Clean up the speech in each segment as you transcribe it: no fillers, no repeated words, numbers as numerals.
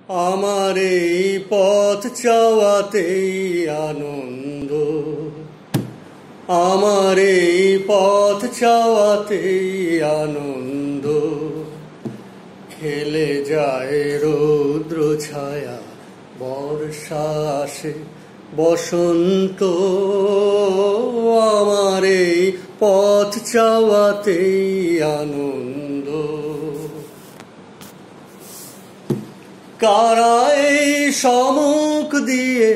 আমার এই পথ চাওয়াতেই আনন্দ, আমার এই পথ চাওয়াতেই আনন্দ। খেলে যায় রৌদ্র ছায়া, বর্ষা আসে বসন্ত, আমার এই পথ চাওয়াতেই আনন্দ। কারা এই সম্মুখ দিয়ে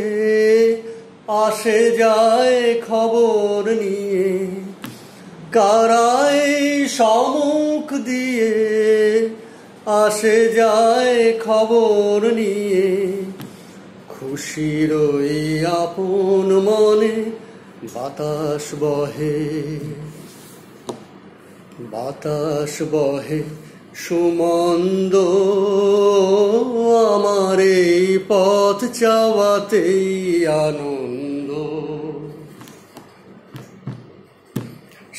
আসে যায় খবর নিয়ে, কারা এই সম্মুখ দিয়ে আসে যায় খবর নিয়ে। খুশির ওই আপন মনে বাতাস বহে, বাতাস বহে সুমন্দ, আমার এই পথ চাওয়াতেই আনন্দ।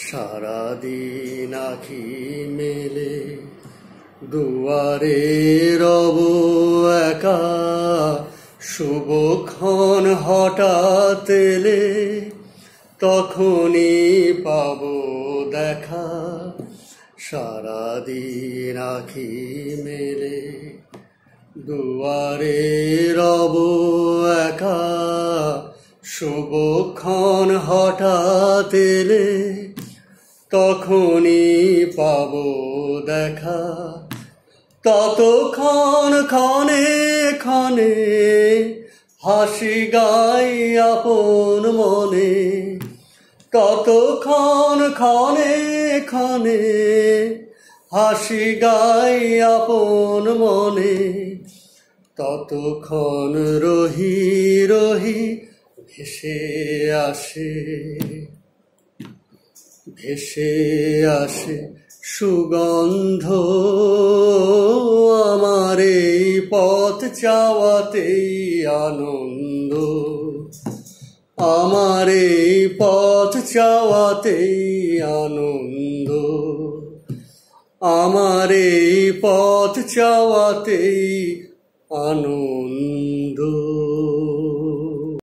সারাদিন আঁখি মেলে দুয়ারে রব একা, শুভক্ষণ হঠাৎ এলে তখনই পাবো দেখা। সারাদিন আঁখি মেলে দুয়ারে রব একা, শুভক্ষণ হঠাৎ এলে তখনই পাবো দেখা। ততক্ষণ ক্ষণে ক্ষণে হাসি গাই আপন মনে, ততক্ষণ ক্ষণে ক্ষণে হাসি গাই আপন মনে। ততক্ষণ রহি রহি ভেসে আসে, ভেসে আসে সুগন্ধ, আমার এই পথ চাওয়াতেই আনন্দ, আমার এই পথ চাওয়াতেই আনন্দ, আমার এই পথ চাওয়াতেই আনন্দ।